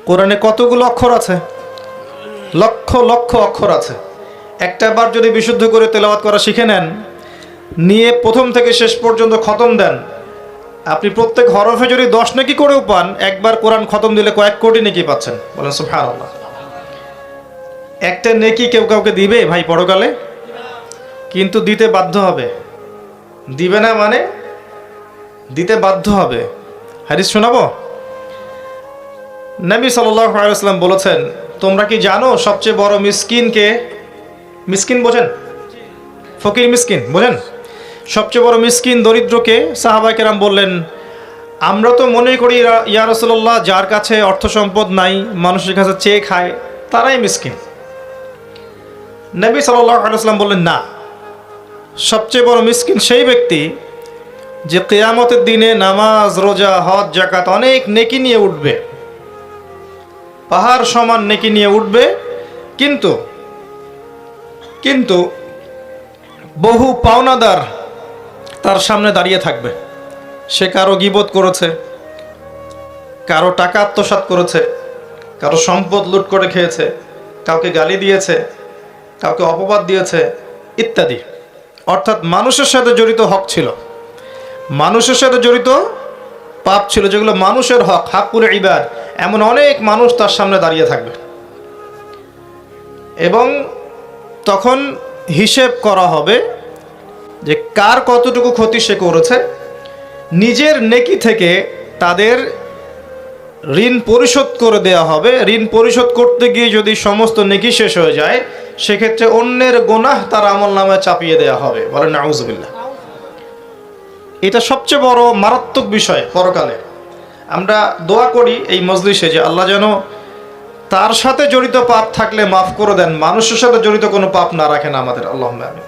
কোরআনে কতগুলো অক্ষর আছে? লক্ষ লক্ষ অক্ষর আছে। একটা বার যদি বিশুদ্ধ করে তেলাওয়াত করা শিখে নেন, নিয়ে প্রথম থেকে শেষ পর্যন্ত খতম দেন, আপনি প্রত্যেক হরফে যদি 10 নেকি করেও পান, একবার কোরআন খতম দিলে কয়েক কোটি নেকি পাচ্ছেন। বলেন সুবহানাল্লাহ। একটা নেকি কেউ কাউকে দিবে ভাই পরকালে? কিন্তু দিতে বাধ্য হবে। দিবে না মানে দিতে বাধ্য হবে। হাদিস শোনাবো? নবী সাল্লাল্লাহু আলাইহি ওয়াসাল্লাম বলেছেন, তোমরা কি জানো সবচেয়ে বড় মিসকিন কে? মিসকিন বোঝেন? ফকির মিসকিন বোঝেন? সবচেয়ে বড় মিসকিন দরিদ্রকে? সাহাবায়ে কেরাম বললেন, আমরা তো মনে করি ইয়া রাসূলুল্লাহ, যার কাছে অর্থ সম্পদ নাই, মানুষের কাছে চেয়ে খায়, তারাই মিসকিন। নবী সাল্লাল্লাহু আলাইহি ওয়াসাল্লাম বললেন, না, সবচেয়ে বড় মিসকিন সেই ব্যক্তি যে কিয়ামতের দিনে নামাজ, রোজা, হজ, যাকাত অনেক নেকি নিয়ে উঠবে, পাহাড় সমান নেকি নিয়ে উঠবে, কিন্তু কিন্তু বহু পাওনাদার তার সামনে দাঁড়িয়ে থাকবে। সে কারো গীবত করেছে, কারো টাকা আত্মসাৎ করেছে, কারো সম্পদ লুট করে খেয়েছে, কাউকে গালি দিয়েছে, কাউকে অপবাদ দিয়েছে ইত্যাদি। অর্থাৎ মানুষের সাথে জড়িত হক ছিল, মানুষের সাথে জড়িত পাপ ছিল, যেগুলো মানুষের হক, হাকুল ইবাদ। এমন অনেক মানুষ তার সামনে দাঁড়িয়ে থাকবে এবং তখন হিসেব করা হবে যে কার কতটুকু ক্ষতি সে করেছে। নিজের নেকি থেকে তাদের ঋণ পরিশোধ করে দেওয়া হবে। ঋণ পরিশোধ করতে গিয়ে যদি সমস্ত নেকি শেষ হয়ে যায়, সেক্ষেত্রে অন্যের গুনাহ তার আমলনামায় চাপিয়ে দেওয়া হবে। বলেন নাউজুবিল্লাহ। এটা সবচেয়ে বড় মারাত্মক বিষয় পরকালে। আমরা দোয়া করি এই মজলিসে যে আল্লাহ যেন তার সাথে জড়িত পাপ থাকলে মাফ করে দেন, মানুষের সাথে জড়িত কোনো পাপ না রাখেন আমাদের। আল্লাহুম্মা আমিন।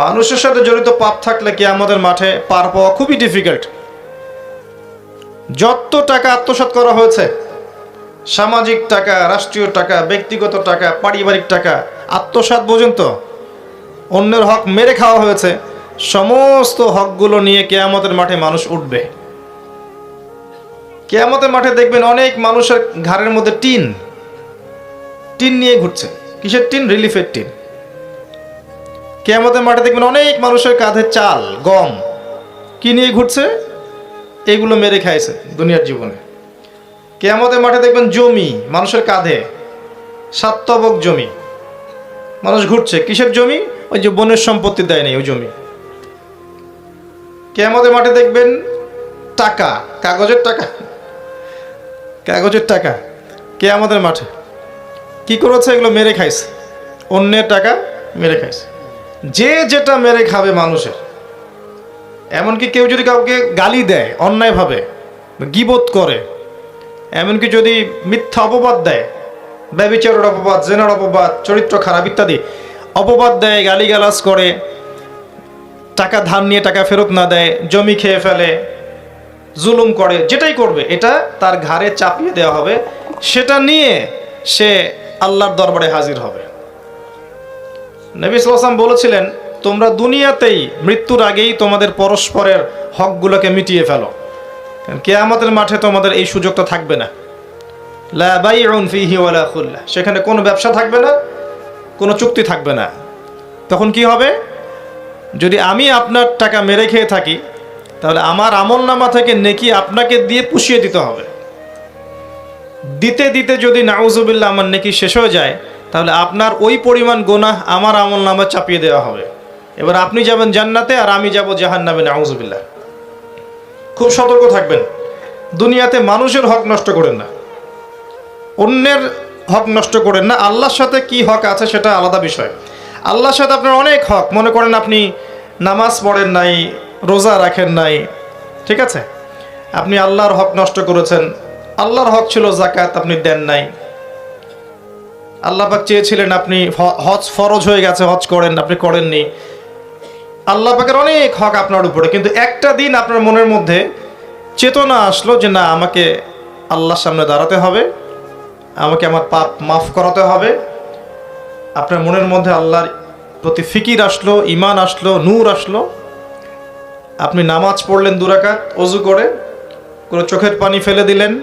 মানুষের সাথে জড়িত পাপ থাকলে কিয়ামতের মাঠে পার পাওয়া খুবই ডিফিকাল্ট। যত টাকা আত্মসাৎ করা হয়েছে, সামাজিক টাকা, রাষ্ট্রীয় টাকা, ব্যক্তিগত টাকা, পারিবারিক টাকা, আত্মসাৎ পর্যন্ত অন্যের হক মেরে খাওয়া হয়েছে, সমস্ত হকগুলো নিয়ে কিয়ামতের মাঠে মানুষ উঠবে। কিয়ামতের মাঠে দেখবেন অনেক মানুষের ঘাড়ের মধ্যে টিন নিয়ে ঘুরছে। কিসের টিন? রিলিফের টিন। কিয়ামতের মাঠে দেখবেন অনেক মানুষের কাঁধে চাল, গম, কি নিয়ে ঘুরছে? এগুলো মেরে খাইছে দুনিয়ার জীবনে। কিয়ামতের মাঠে দেখবেন জমি মানুষের কাঁধে, সাতবক জমি, মানুষ ঘুরছে। কিসের জমি? ওই যে বনের সম্পত্তি দেয় নেই, ওই জমি। কিয়ামতের মাঠে দেখবেন টাকা, কাগজের টাকা, কাগজের টাকা। কিয়ামতের মাঠে কি করেছে? এগুলো মেরে খাইছে, অন্যের টাকা মেরে খাইছে। যে যেটা মেরে খাবে মানুষের। এমনকি কেউ যদি কাউকে গালি দেয় অন্যায়ভাবে, গীবত করে, এমনকি যদি মিথ্যা অপবাদ দেয়, ব্যভিচারের অপবাদ, জেনার অপবাদ, চরিত্র খারাপ ইত্যাদি অপবাদ দেয়, গালিগালাজ করে, টাকা ধার নিয়ে টাকা ফেরত না দেয়, জমি খেয়ে ফেলে, জুলুম করে, যেটাই করবে এটা তার ঘাড়ে চাপিয়ে দেওয়া হবে। সেটা নিয়ে সে আল্লাহর দরবারে হাজির হবে। নবী সাল্লাল্লাহু আলাইহি ওয়াসাল্লাম বলেছিলেন, তোমরা দুনিয়াতেই মৃত্যুর আগেই তোমাদের পরস্পরের হকগুলোকে মিটিয়ে ফেলো, কারণ কিয়ামতের মাঠে তোমাদের এই সুযোগটা থাকবে না। লা বাইউন ফিহি ওয়ালা খুল্লাহ, সেখানে কোনো ব্যবসা থাকবে না, কোনো চুক্তি থাকবে না। তখন কি হবে? যদি আমি আপনার টাকা মেরে খেয়ে থাকি, তাহলে আমার আমলনামা থেকে নেকি আপনাকে দিয়ে পুষিয়ে দিতে হবে। দিতে দিতে যদি নাউজুবিল্লাহ আমার নেকি শেষ হয়ে যায়, তাহলে আপনার ওই পরিমাণ গুনাহ আমার আমলনামা চাপিয়ে দেওয়া হবে। এবার আপনি যাবেন জান্নাতে আর আমি যাব জাহান্নামে, নাউজুবিল্লাহ। খুব সতর্ক থাকবেন। দুনিয়াতে মানুষের হক নষ্ট করেন না, অন্যের হক নষ্ট করেন না। আল্লাহর সাথে কি হক আছে সেটা আলাদা বিষয়। আল্লাহর সাথে আপনার অনেক হক। মনে করেন আপনি নামাজ পড়েন নাই, রোজা রাখেন নাই, ঠিক আছে, আপনি আল্লাহর হক নষ্ট করেছেন। আল্লাহর হক ছিল যাকাত, আপনি দেন নাই। আল্লাহ পাক চেয়েছিলেন আপনি হজ ফরজ হয়ে গেছে, হজ করেন, আপনি করেননি। আল্লাহ পাকের অনেক হক আপনার উপরে, কিন্তু একটা দিন আপনার মনের মধ্যে চেতনা আসলো যে না, আমাকে আল্লাহর সামনে দাঁড়াতে হবে, আমাকে আমার পাপ মাফ করাতে হবে। আপনার মনের মধ্যে আল্লাহর প্রতি ফিকির আসলো, ঈমান আসলো, নূর আসলো। আপনি নামাজ পড়লেন 2 রাকাত, ওযু করে, চোখের পানি ফেলে দিলেন,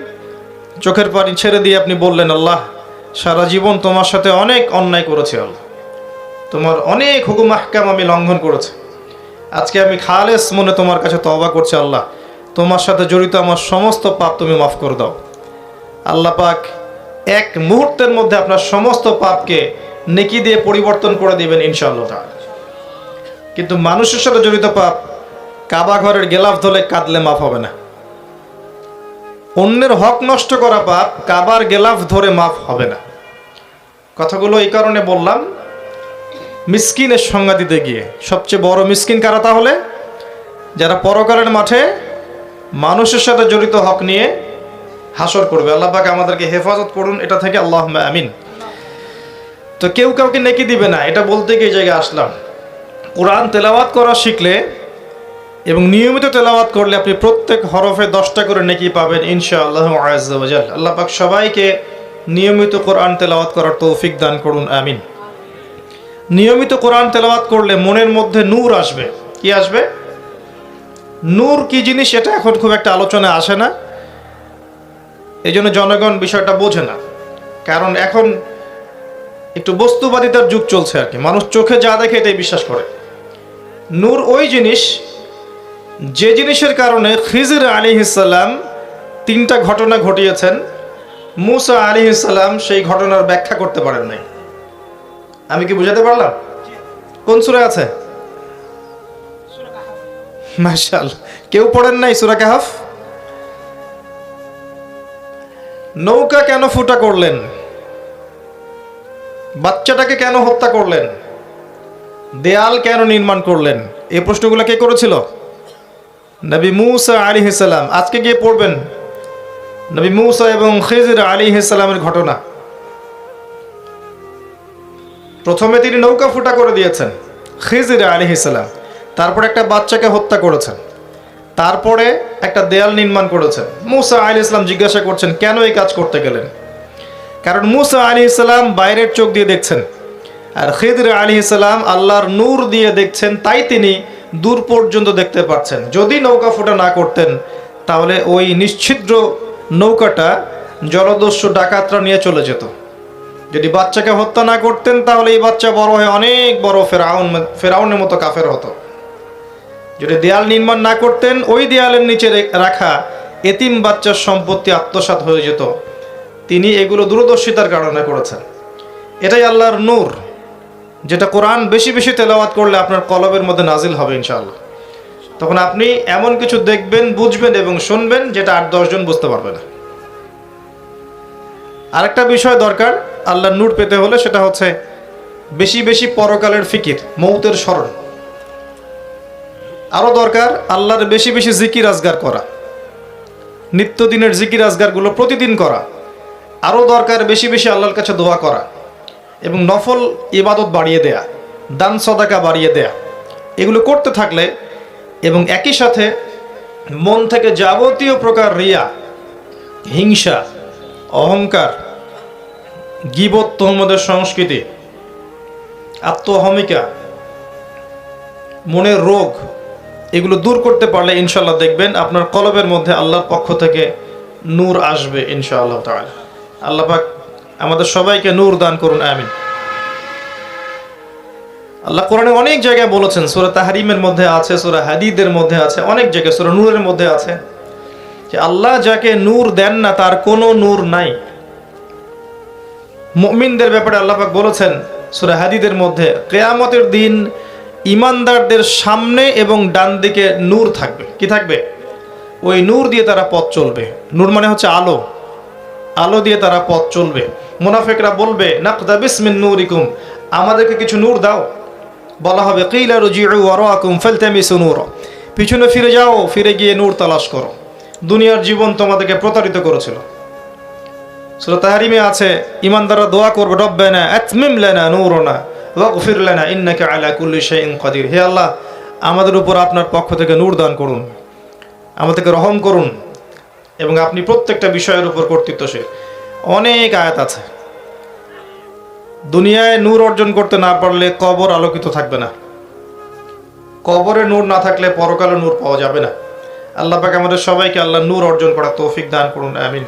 চোখের পানি ছেড়ে দিয়ে আপনি বললেন, আল্লাহ সারা জীবন তোমার সাথে অনেক অন্যায় করেছি, আল্লাহ তোমার অনেক হুকুম আহকাম আমি লঙ্ঘন করেছি, আজকে আমি খালেস মনে তোমার কাছে তওবা করছি, আল্লাহ তোমার সাথে জড়িত আমার সমস্ত পাপ তুমি মাফ করে দাও। আল্লাহ পাক এক মুহূর্তের মধ্যে আপনার সমস্ত পাপকে নেকি দিয়ে পরিবর্তন করে দিবেন ইনশাআল্লাহ তাআলা। কিন্তু মানুষের সাথে জড়িত পাপ কাবা ঘরের গেলাফ ধরে কাঁদলে মাফ হবে না। অন্যের হক নষ্ট করা পাপ কাবার গেলাফ ধরে মাফ হবে না। কথাগুলো এই কারণে বললাম, মিসকিনের সংজ্ঞা দিতে গিয়ে সবচেয়ে বড় মিসকিন কারা? তাহলে যারা পরকালের মাঠে মানুষের সাথে জড়িত হক নিয়ে হাসর করবে। আল্লাহ পাক আমাদেরকে হেফাজত করুন এটা থেকে, আল্লাহুম্মা আমিন। তো কেউ কাউকে নেকি দিবে না, এটা বলতে গিয়ে এই জায়গায় আসলাম। কোরআন তেলাওয়াত করা শিখলে এবং নিয়মিত তেলাওয়াত করলে আপনি প্রত্যেক হরফে 10টা করে নেকি পাবেন ইনশাআল্লাহ আযজা ওয়া জাল। আল্লাহ পাক সবাইকে নিয়মিত কোরআন তেলাওয়াত করার তৌফিক দান করুন, আমিন। নিয়মিত কোরআন তেলাওয়াত করলে মনের মধ্যে নূর আসবে। কি আসবে? নূর কি জিনিস এটা এখন খুব একটা আলোচনায় আসে না, এই জন্য জনগণ বিষয়টা বোঝে না। কারণ এখন একটু বস্তুবাদিতার যুগ চলছে আর কি, মানুষ চোখে যা দেখে এটাই বিশ্বাস করে। নূর ওই জিনিস যে জিনিসের কারণে খিজির আলাইহিস সালাম 3টা ঘটনা ঘটিয়েছেন, মুসা আলাইহিস সালাম সেই ঘটনার ব্যাখ্যা করতে পারেন নাই। আমি কি বুঝাতে পারলাম? কোন সূরা আছে? মাশাআল্লাহ, কেউ পড়েন নাই সূরা কাহফ? নৌকা কেন ফুটা করলেন? বাচ্চাটাকে কেন হত্যা করলেন? দেয়াল কেন নির্মাণ করলেন? এই প্রশ্নগুলো কে করেছিল? নবী মুসা আলাইহিস সালাম। আজকে গিয়ে পড়বেন নবী মুসা এবং খিজির আলাইহিস সালামের ঘটনা। প্রথমে তিনি নৌকা ফুটা করে দিয়েছেন খিজির আলাইহিস সালাম, তারপর একটা বাচ্চাকে হত্যা করেছেন, তারপরে একটা দেয়াল নির্মাণ করেছেন। মুসা আলাইহিস সালাম জিজ্ঞাসা করছেন কেন এই কাজ করতে গেলেন? কারণ মুসা আলাইহিস সালাম বাইরের চোখ দিয়ে দেখছেন, আর খিজির আলাইহিস সালাম আল্লাহর নূর দিয়ে দেখছেন, তাই তিনি দূর পর্যন্ত দেখতে পাচ্ছেন। যদি নৌকা ফুটা না করতেন তাহলে ওই নিশ্ছিদ্র নৌকাটা জলদস্যু ডাকাতরা নিয়ে চলে যেত। যদি বাচ্চাকে হত্যা না করতেন তাহলে এই বাচ্চা বড় হয়ে অনেক বড় ফেরাউনের মতো কাফের হতো। যদি দেয়াল নির্মাণ না করতেন ওই দেয়ালের নিচে রাখা এতিম বাচ্চার সম্পত্তি আত্মসাৎ হয়ে যেত। তিনি এগুলো দূরদর্শিতার কারণে করেছেন। এটাই আল্লাহর নূর, যেটা কোরআন বেশি বেশি তেলাওয়াত করলে আপনার কলবের মধ্যে নাজিল হবে ইনশাআল্লাহ। তখন আপনি এমন কিছু দেখবেন, বুঝবেন এবং শুনবেন যেটা 8-10 জন বুঝতে পারবে না। আরেকটা বিষয় দরকার আল্লাহর নূর পেতে হলে, সেটা হচ্ছে বেশি বেশি পরকালের ফিকির, মৌতের স্মরণ। আরও দরকার আল্লাহর বেশি বেশি জিকির আজগার করা, নিত্যদিনের জিকির আজগারগুলো প্রতিদিন করা। আরও দরকার বেশি বেশি আল্লাহর কাছে দোয়া করা এবং নফল ইবাদত বাড়িয়ে দেয়া, দান সদাকা বাড়িয়ে দেয়া। এগুলো করতে থাকলে এবং একই সাথে মন থেকে যাবতীয় প্রকার রিয়া, হিংসা, অহংকার, গীবত, তোহমতের সংস্কৃতি, আত্মহমিকা, মনের রোগ, এগুলো দূর করতে পারলে ইনশাআল্লাহ দেখবেন আপনার কলবের মধ্যে আল্লাহর পক্ষ থেকে নূর আসবে ইনশাআল্লাহ তাআলা। আল্লাহ পাক আমাদের সবাইকে নূর দান করুন, আমিন। আল্লাহ কোরআনে অনেক জায়গায় বলেছেন, সূরা তাহরিমের মধ্যে আছে, সূরা হাদীদের মধ্যে আছে, অনেক জায়গায় সূরা নূরের মধ্যে আছে যে আল্লাহ যাকে নূর দেন না তার কোনো নূর নাই। মুমিনদের ব্যাপারে আল্লাহ পাক বলেছেন সূরা হাদীদের মধ্যে, কিয়ামতের দিন ঈমানদারদের সামনে এবং ডান দিকে নূর থাকবে। কি থাকবে? ওই নূর দিয়ে তারা পথ চলবে। নূর মানে হচ্ছে আলো, আলো দিয়ে তারা পথ চলবে। মুনাফিকরা বলবে, নাকতাবিস মিন নূরিকুম, আমাদেরকে কিছু নূর দাও। বলা হবে, কিলা রুজিউ ওয়ারাকুম ফালতামিসু নূর, পিছনে ফিরে যাও, ফিরে গিয়ে নূর তালাশ করো। দুনিয়ার জীবন তোমাদেরকে প্রতারিত করেছিল। সূরা তাহরিমে আছে, ঈমানদাররা দোয়া করবে, রব্বানা আতমিম লানা নূরানা ওয়াগফির লানা ইন্নাকা আলা কুল্লি শাইইন কাদির। হে আল্লাহ, আমাদের উপর আপনার পক্ষ থেকে নূর দান করুন, আমাদেরকে রহম করুন এবং আপনি প্রত্যেকটা বিষয়ের উপর কর্তৃত্বশীল। অনেক আয়াত আছে। দুনিয়ায় নূর অর্জন করতে না পারলে কবর আলোকিত থাকবে না। কবরে নূর না থাকলে পরকালে নূর পাওয়া যাবে না। আল্লাহ পাক আমাদের সবাইকে আল্লাহ নূর অর্জন করার তৌফিক দান করুন, আমিন।